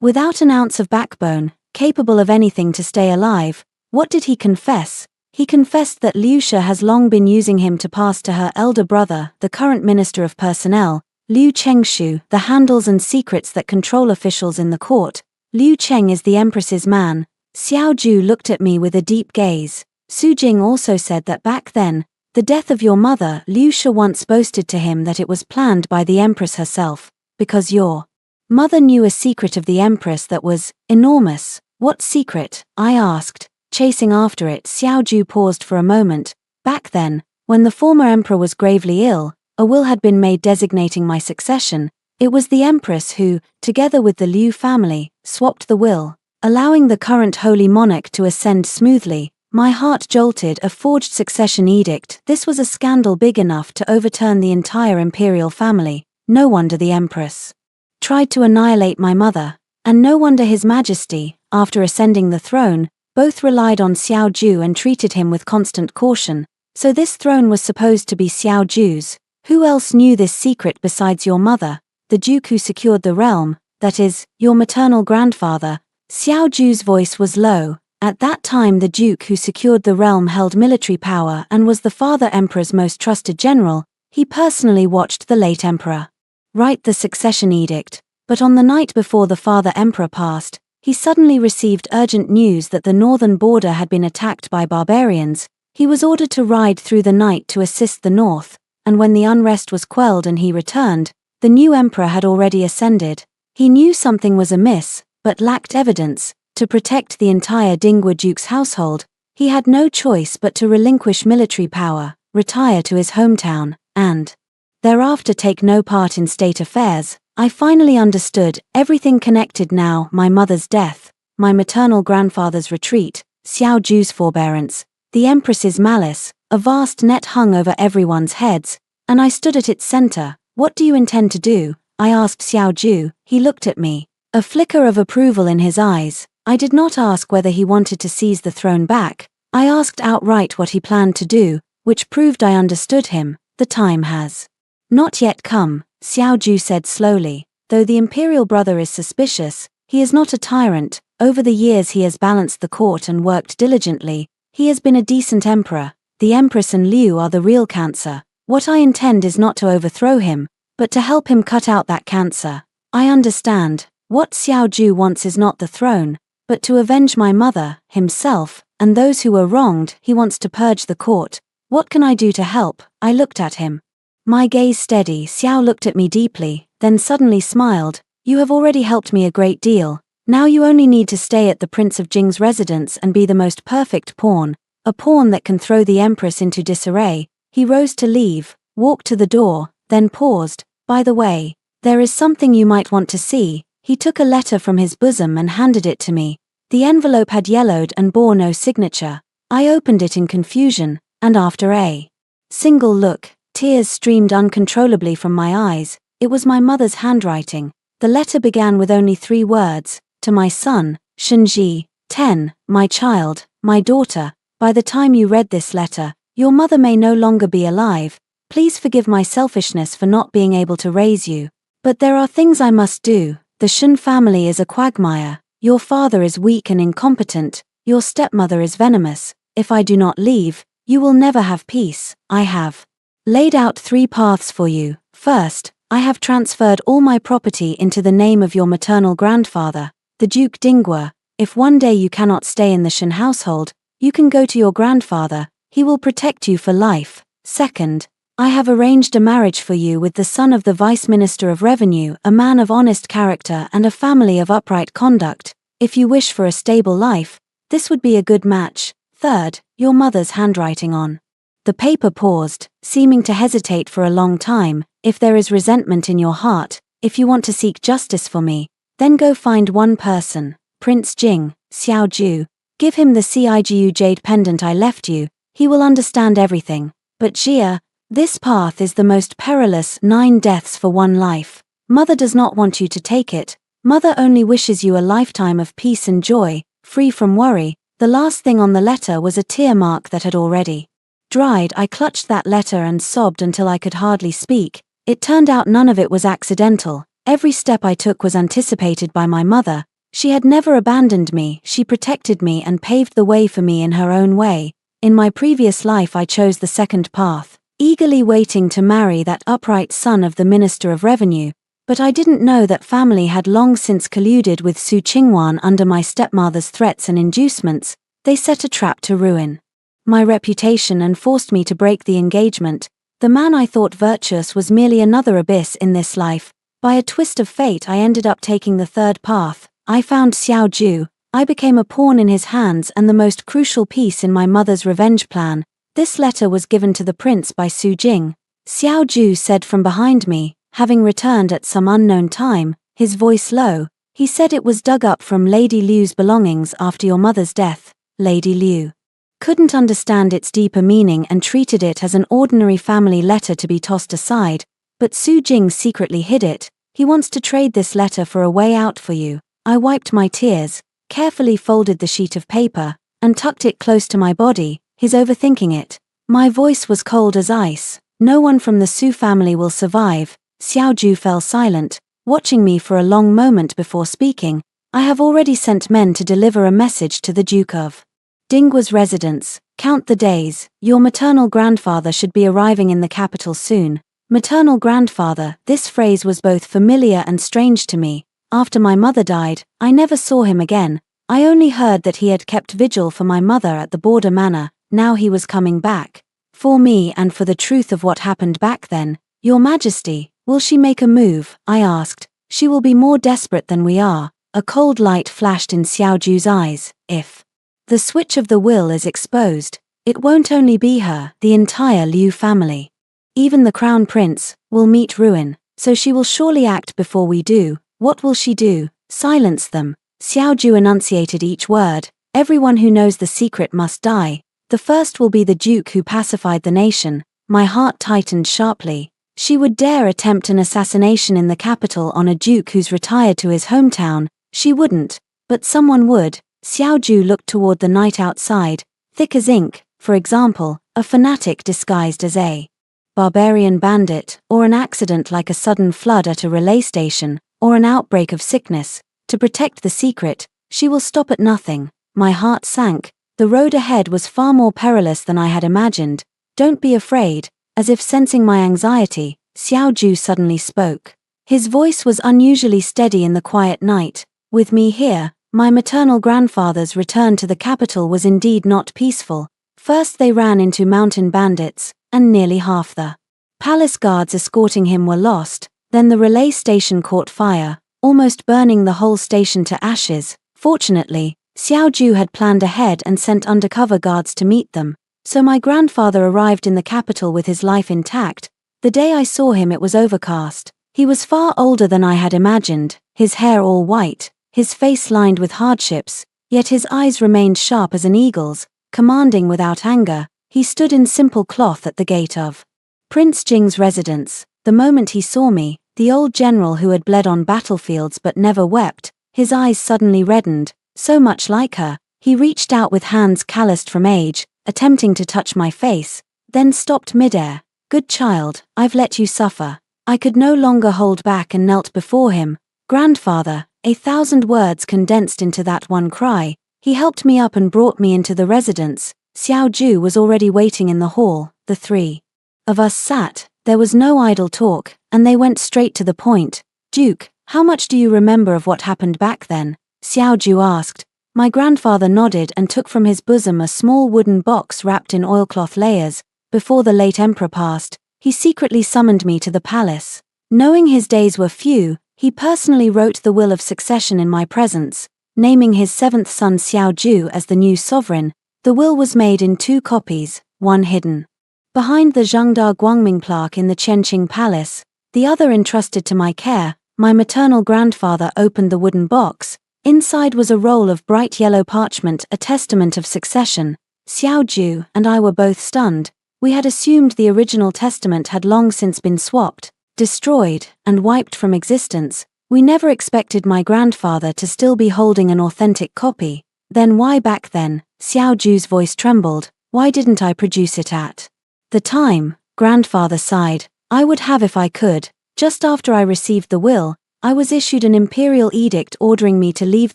Without an ounce of backbone, capable of anything to stay alive, what did he confess? He confessed that Liu Shi has long been using him to pass to her elder brother, the current Minister of Personnel, Liu Chengshu, the handles and secrets that control officials in the court. Liu Cheng is the Empress's man. Xiao Ju looked at me with a deep gaze. Su Jing also said that back then, the death of your mother, Liu Shi once boasted to him that it was planned by the Empress herself, because your mother knew a secret of the Empress that was enormous. What secret? I asked, chasing after it. Xiao Ju paused for a moment. Back then, when the former emperor was gravely ill, a will had been made designating my succession. It was the Empress who, together with the Liu family, swapped the will, allowing the current holy monarch to ascend smoothly. My heart jolted. A forged succession edict. This was a scandal big enough to overturn the entire imperial family. No wonder the Empress tried to annihilate my mother, and no wonder His Majesty, after ascending the throne, both relied on Xiao Ju and treated him with constant caution. So this throne was supposed to be Xiao Ju's. Who else knew this secret besides your mother, the Duke who secured the realm, that is, your maternal grandfather? Xiao Ju's voice was low. At that time the Duke who secured the realm held military power and was the father emperor's most trusted general. He personally watched the late emperor write the succession edict, but on the night before the father emperor passed, he suddenly received urgent news that the northern border had been attacked by barbarians. He was ordered to ride through the night to assist the north, and when the unrest was quelled and he returned, the new emperor had already ascended. He knew something was amiss, but lacked evidence. To protect the entire Dingwa Duke's household, he had no choice but to relinquish military power, retire to his hometown, and thereafter take no part in state affairs. I finally understood everything connected now: my mother's death, my maternal grandfather's retreat, Xiao Ju's forbearance, the Empress's malice. A vast net hung over everyone's heads, and I stood at its center. What do you intend to do? I asked Xiao Ju. He looked at me, a flicker of approval in his eyes. I did not ask whether he wanted to seize the throne back. I asked outright what he planned to do, which proved I understood him. The time has not yet come, Xiao Ju said slowly. Though the imperial brother is suspicious, he is not a tyrant. Over the years he has balanced the court and worked diligently. He has been a decent emperor. The Empress and Liu are the real cancer. What I intend is not to overthrow him, but to help him cut out that cancer. I understand. What Xiao Ju wants is not the throne, but to avenge my mother, himself, and those who were wronged. He wants to purge the court. What can I do to help? I looked at him, my gaze steady. Xiao looked at me deeply, then suddenly smiled. You have already helped me a great deal. Now you only need to stay at the Prince of Jing's residence and be the most perfect pawn, a pawn that can throw the Empress into disarray. He rose to leave, walked to the door, then paused. By the way, there is something you might want to see. He took a letter from his bosom and handed it to me. The envelope had yellowed and bore no signature. I opened it in confusion, and after a single look, tears streamed uncontrollably from my eyes. It was my mother's handwriting. The letter began with only 3 words. To my son, Shenji, 10, my child, my daughter. By the time you read this letter, your mother may no longer be alive. Please forgive my selfishness for not being able to raise you. But there are things I must do. The Shen family is a quagmire. Your father is weak and incompetent. Your stepmother is venomous. If I do not leave, you will never have peace. I have laid out 3 paths for you. First, I have transferred all my property into the name of your maternal grandfather, the Duke Dingwa. If one day you cannot stay in the Shen household, you can go to your grandfather. He will protect you for life. Second, I have arranged a marriage for you with the son of the Vice Minister of Revenue, a man of honest character and a family of upright conduct. If you wish for a stable life, this would be a good match. Third, your mother's handwriting on the paper paused, seeming to hesitate for a long time. If there is resentment in your heart, if you want to seek justice for me, then go find one person, Prince Jing, Xiao Ju. Give him the Cigu jade pendant I left you. He will understand everything. But Jia, this path is the most perilous. 9 deaths for 1 life. Mother does not want you to take it. Mother only wishes you a lifetime of peace and joy, free from worry. The last thing on the letter was a tear mark that had already dried. I clutched that letter and sobbed until I could hardly speak. It turned out none of it was accidental. Every step I took was anticipated by my mother. She had never abandoned me. She protected me and paved the way for me in her own way. In my previous life I chose the second path, eagerly waiting to marry that upright son of the Minister of Revenue, but I didn't know that family had long since colluded with Su Qingwan under my stepmother's threats and inducements. They set a trap to ruin my reputation and forced me to break the engagement. The man I thought virtuous was merely another abyss in this life. By a twist of fate I ended up taking the third path. I found Xiao Ju. I became a pawn in his hands and the most crucial piece in my mother's revenge plan. This letter was given to the prince by Su Jing. Xiao Ju said from behind me, having returned at some unknown time, his voice low. He said it was dug up from Lady Liu's belongings after your mother's death. Lady Liu couldn't understand its deeper meaning and treated it as an ordinary family letter to be tossed aside, but Su Jing secretly hid it. He wants to trade this letter for a way out for you. I wiped my tears, carefully folded the sheet of paper, and tucked it close to my body. He's overthinking it. My voice was cold as ice. No one from the Su family will survive. Xiao Ju fell silent, watching me for a long moment before speaking. I have already sent men to deliver a message to the Duke of Dinggua's residence. Count the days. Your maternal grandfather should be arriving in the capital soon. Maternal grandfather, this phrase was both familiar and strange to me. After my mother died, I never saw him again. I only heard that he had kept vigil for my mother at the border manor. Now he was coming back. For me and for the truth of what happened back then. Your Majesty, will she make a move? I asked. She will be more desperate than we are. A cold light flashed in Xiao Ju's eyes. If the switch of the will is exposed, it won't only be her, the entire Liu family. Even the crown prince will meet ruin, so she will surely act before we do. What will she do? Silence them. Xiao Ju enunciated each word. Everyone who knows the secret must die. The first will be the duke who pacified the nation. My heart tightened sharply. She would dare attempt an assassination in the capital on a duke who's retired to his hometown. She wouldn't, but someone would. Xiao Ju looked toward the night outside, thick as ink. For example, a fanatic disguised as a barbarian bandit, or an accident like a sudden flood at a relay station, or an outbreak of sickness. To protect the secret, she will stop at nothing. My heart sank. The road ahead was far more perilous than I had imagined. Don't be afraid. As if sensing my anxiety, Xiao Ju suddenly spoke. His voice was unusually steady in the quiet night. With me here, my maternal grandfather's return to the capital was indeed not peaceful. First they ran into mountain bandits, and nearly half the palace guards escorting him were lost. Then the relay station caught fire, almost burning the whole station to ashes. Fortunately, Xiao Ju had planned ahead and sent undercover guards to meet them, so my grandfather arrived in the capital with his life intact. The day I saw him it was overcast. He was far older than I had imagined, his hair all white, his face lined with hardships, yet his eyes remained sharp as an eagle's, commanding without anger. He stood in simple cloth at the gate of Prince Jing's residence. The moment he saw me, the old general who had bled on battlefields but never wept, his eyes suddenly reddened. So much like her, he reached out with hands calloused from age, attempting to touch my face, then stopped midair. Good child, I've let you suffer. I could no longer hold back and knelt before him. Grandfather, 1,000 words condensed into that one cry. He helped me up and brought me into the residence. Xiao Ju was already waiting in the hall. The three of us sat. There was no idle talk, and they went straight to the point. Duke, how much do you remember of what happened back then? Xiao Ju asked. My grandfather nodded and took from his bosom a small wooden box wrapped in oilcloth layers. Before the late emperor passed, he secretly summoned me to the palace. Knowing his days were few, he personally wrote the will of succession in my presence, naming his seventh son Xiao Ju as the new sovereign. The will was made in 2 copies, one hidden behind the Zhengda Guangming plaque in the Qianqing Palace, the other entrusted to my care. My maternal grandfather opened the wooden box. Inside was a roll of bright yellow parchment, a testament of succession. Xiao Ju and I were both stunned. We had assumed the original testament had long since been swapped, destroyed, and wiped from existence. We never expected my grandfather to still be holding an authentic copy. Then why back then? Xiao Ju's voice trembled. Why didn't I produce it at the time? Grandfather sighed. I would have if I could. Just after I received the will, I was issued an imperial edict ordering me to leave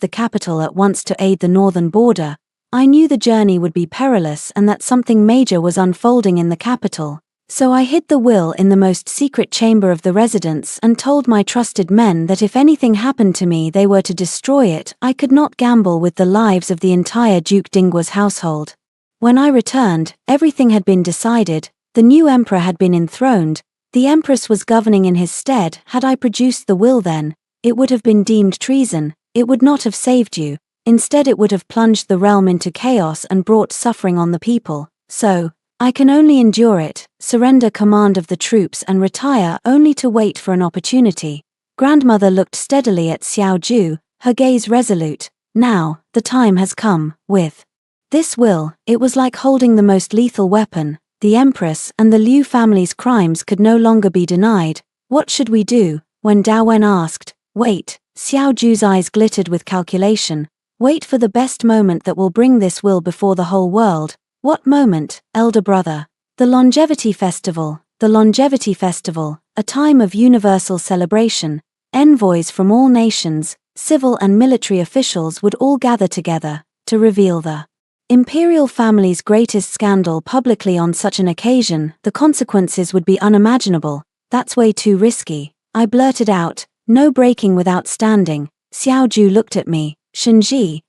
the capital at once to aid the northern border. I knew the journey would be perilous and that something major was unfolding in the capital. So I hid the will in the most secret chamber of the residence and told my trusted men that if anything happened to me they were to destroy it. I could not gamble with the lives of the entire Duke Dingwa's household. When I returned, everything had been decided, the new emperor had been enthroned, the empress was governing in his stead. Had I produced the will then, it would have been deemed treason, it would not have saved you, instead it would have plunged the realm into chaos and brought suffering on the people. So, I can only endure it, surrender command of the troops and retire only to wait for an opportunity. Grandmother looked steadily at Xiao Ju, her gaze resolute. Now, the time has come. With this will, it was like holding the most lethal weapon. The empress and the Liu family's crimes could no longer be denied. What should we do? When Dao Wen asked. Wait. Xiao Ju's eyes glittered with calculation. Wait for the best moment that will bring this will before the whole world. What moment, elder brother? The Longevity Festival. The Longevity Festival, a time of universal celebration. Envoys from all nations, civil and military officials would all gather together to reveal the imperial family's greatest scandal publicly. On such an occasion, the consequences would be unimaginable. That's way too risky. I blurted out, no breaking without standing. Xiao Ju looked at me. Shenji,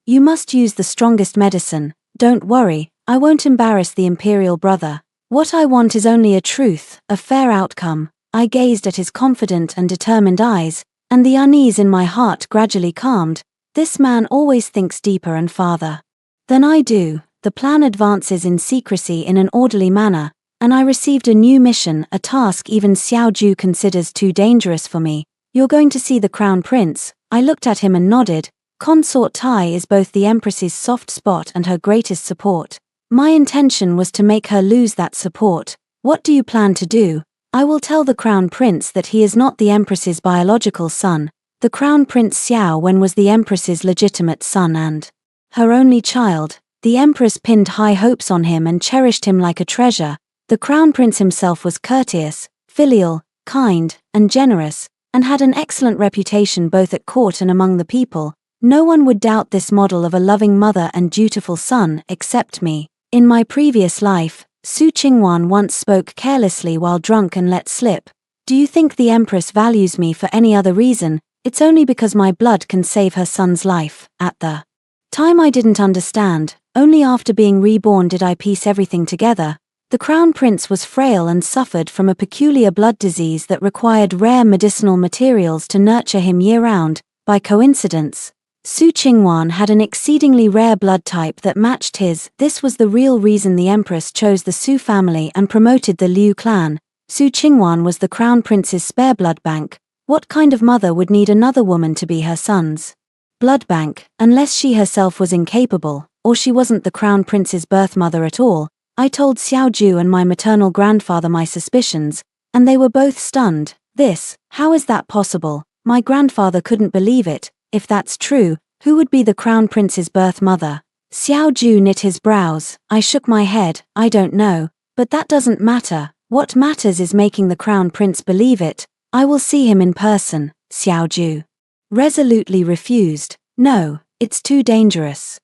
you must use the strongest medicine. Don't worry, I won't embarrass the imperial brother. What I want is only a truth, a fair outcome. I gazed at his confident and determined eyes, and the unease in my heart gradually calmed. This man always thinks deeper and farther than I do. The plan advances in secrecy in an orderly manner, and I received a new mission, a task even Xiao Ju considers too dangerous for me. You're going to see the crown prince. I looked at him and nodded. Consort Tai is both the empress's soft spot and her greatest support. My intention was to make her lose that support. What do you plan to do? I will tell the crown prince that he is not the empress's biological son. The crown prince Xiao Wen was the empress's legitimate son and her only child. The empress pinned high hopes on him and cherished him like a treasure. The crown prince himself was courteous, filial, kind, and generous, and had an excellent reputation both at court and among the people. No one would doubt this model of a loving mother and dutiful son except me. In my previous life, Su Qingwan once spoke carelessly while drunk and let slip. Do you think the empress values me for any other reason? It's only because my blood can save her son's life. At the time I didn't understand. Only after being reborn did I piece everything together. The crown prince was frail and suffered from a peculiar blood disease that required rare medicinal materials to nurture him year-round. By coincidence, Su Qingwan had an exceedingly rare blood type that matched his. This was the real reason the empress chose the Su family and promoted the Liu clan. Su Qingwan was the crown prince's spare blood bank. What kind of mother would need another woman to be her son's blood bank, unless she herself was incapable, or she wasn't the crown prince's birth mother at all? I told Xiao Ju and my maternal grandfather my suspicions, and they were both stunned. How is that possible? My grandfather couldn't believe it. If that's true, who would be the crown prince's birth mother? Xiao Ju knit his brows. I shook my head. I don't know, but that doesn't matter. What matters is making the crown prince believe it. I will see him in person. Xiao Ju resolutely refused. No, it's too dangerous.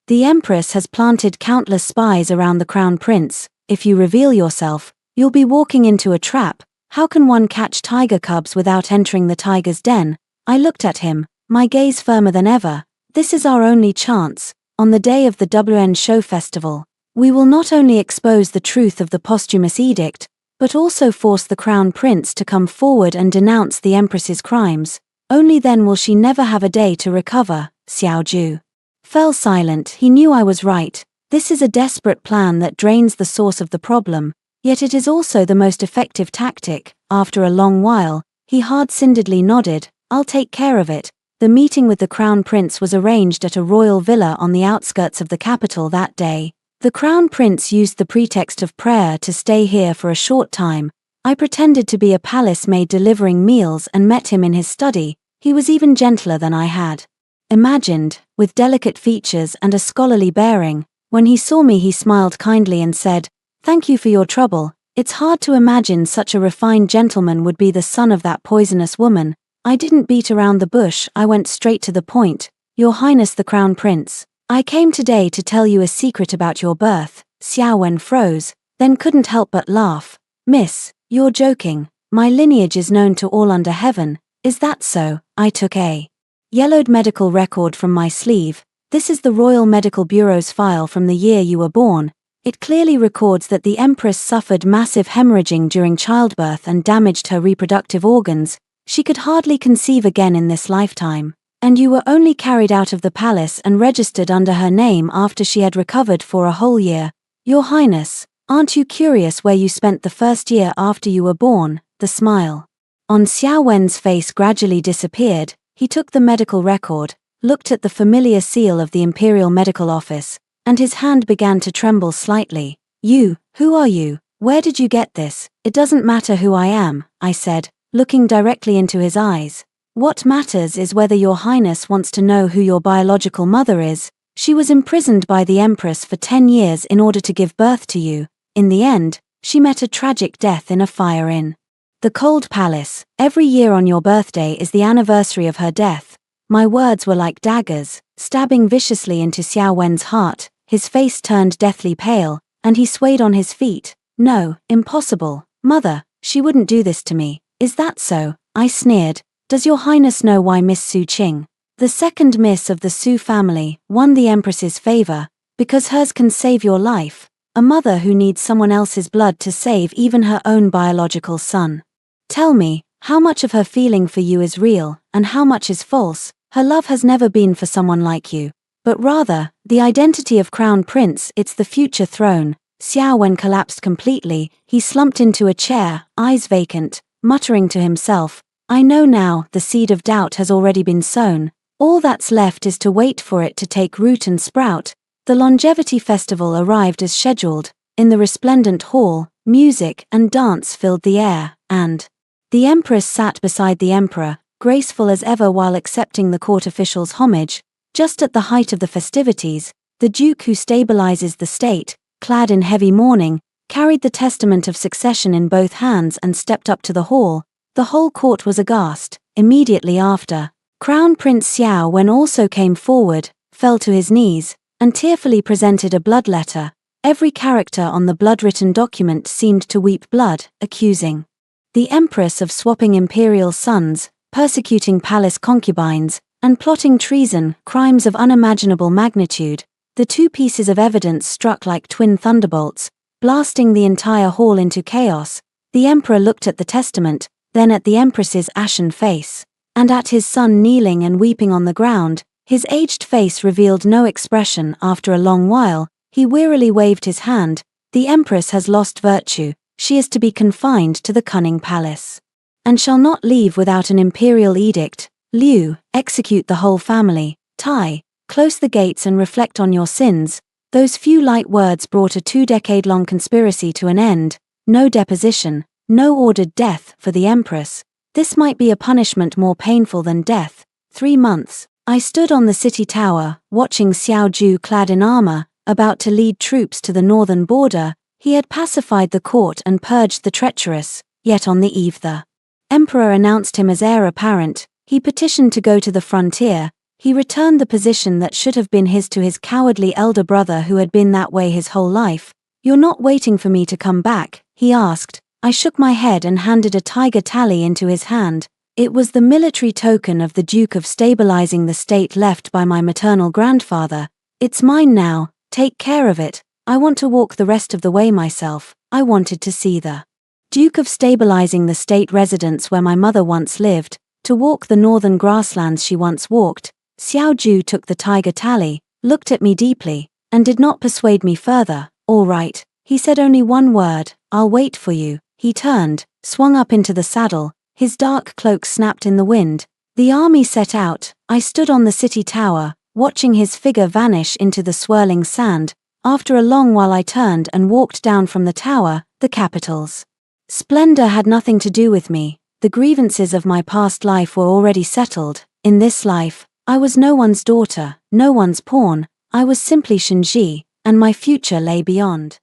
The empress has planted countless spies around the crown prince. If you reveal yourself, you'll be walking into a trap. How can one catch tiger cubs without entering the tiger's den? I looked at him, my gaze firmer than ever. This is our only chance. On the day of the WN Show Festival, we will not only expose the truth of the posthumous edict, but also force the crown prince to come forward and denounce the empress's crimes. Only then will she never have a day to recover. Xiao Ju fell silent. He knew I was right. This is a desperate plan that drains the source of the problem, yet it is also the most effective tactic. After a long while, he hard-cindedly nodded. I'll take care of it. The meeting with the crown prince was arranged at a royal villa on the outskirts of the capital that day. The crown prince used the pretext of prayer to stay here for a short time. I pretended to be a palace maid delivering meals and met him in his study. He was even gentler than I had imagined, with delicate features and a scholarly bearing. When he saw me he smiled kindly and said, "Thank you for your trouble. It's hard to imagine such a refined gentleman would be the son of that poisonous woman." I didn't beat around the bush, I went straight to the point. Your Highness the Crown Prince, I came today to tell you a secret about your birth. Xiao Wen froze, then couldn't help but laugh. Miss, you're joking. My lineage is known to all under heaven. Is that so? I took a yellowed medical record from my sleeve. This is the Royal Medical Bureau's file from the year you were born. It clearly records that the Empress suffered massive hemorrhaging during childbirth and damaged her reproductive organs. She could hardly conceive again in this lifetime. And you were only carried out of the palace and registered under her name after she had recovered for a whole year. Your Highness, aren't you curious where you spent the first year after you were born? The smile on Xiao Wen's face gradually disappeared. He took the medical record, looked at the familiar seal of the Imperial Medical Office, and his hand began to tremble slightly. Who are you? Where did you get this? It doesn't matter who I am, I said, looking directly into his eyes. What matters is whether your Highness wants to know who your biological mother is. She was imprisoned by the Empress for 10 years in order to give birth to you. In the end, she met a tragic death in a fire in the cold palace. Every year on your birthday is the anniversary of her death. My words were like daggers, stabbing viciously into Xiao Wen's heart. His face turned deathly pale, and he swayed on his feet. No, impossible. Mother, she wouldn't do this to me. Is that so? I sneered. Does your Highness know why Miss Su Qing, the second Miss of the Su family, won the Empress's favor? Because hers can save your life. A mother who needs someone else's blood to save even her own biological son. Tell me, how much of her feeling for you is real, and how much is false? Her love has never been for someone like you, but rather, the identity of Crown Prince. It's the future throne. Xiao Wen collapsed completely. He slumped into a chair, eyes vacant, muttering to himself, I know now, the seed of doubt has already been sown. All that's left is to wait for it to take root and sprout. The longevity festival arrived as scheduled. In the resplendent hall, music and dance filled the air, and the Empress sat beside the Emperor, graceful as ever while accepting the court officials' homage. Just at the height of the festivities, the Duke who stabilizes the state, clad in heavy mourning, carried the testament of succession in both hands and stepped up to the hall. The whole court was aghast. Immediately after, Crown Prince Xiao Wen also came forward, fell to his knees, and tearfully presented a blood letter. Every character on the blood-written document seemed to weep blood, accusing the Empress of swapping imperial sons, persecuting palace concubines, and plotting treason, crimes of unimaginable magnitude. The two pieces of evidence struck like twin thunderbolts, blasting the entire hall into chaos. The Emperor looked at the testament, then at the Empress's ashen face, and at his son kneeling and weeping on the ground. His aged face revealed no expression. After a long while, he wearily waved his hand. The Empress has lost virtue. She is to be confined to the cunning palace, and shall not leave without an imperial edict. Liu, execute the whole family. Tai, close the gates and reflect on your sins. Those few light words brought a 2-decade-long conspiracy to an end. No deposition, no ordered death for the Empress. This might be a punishment more painful than death. 3 months. I stood on the city tower, watching Xiao Ju clad in armor, about to lead troops to the northern border. He had pacified the court and purged the treacherous, yet on the eve the Emperor announced him as heir apparent. He petitioned to go to the frontier. He returned the position that should have been his to his cowardly elder brother who had been that way his whole life. You're not waiting for me to come back? He asked. I shook my head and handed a tiger tally into his hand. It was the military token of the Duke of stabilizing the state left by my maternal grandfather. It's mine now, take care of it. I want to walk the rest of the way myself. I wanted to see the Duke of stabilizing the state residence where my mother once lived, to walk the northern grasslands she once walked. Xiao Ju took the tiger tally, looked at me deeply, and did not persuade me further. All right, he said only one word, I'll wait for you. He turned, swung up into the saddle, his dark cloak snapped in the wind. The army set out. I stood on the city tower, watching his figure vanish into the swirling sand. After a long while I turned and walked down from the tower. The capital's splendor had nothing to do with me. The grievances of my past life were already settled. In this life, I was no one's daughter, no one's pawn. I was simply Shinji, and my future lay beyond.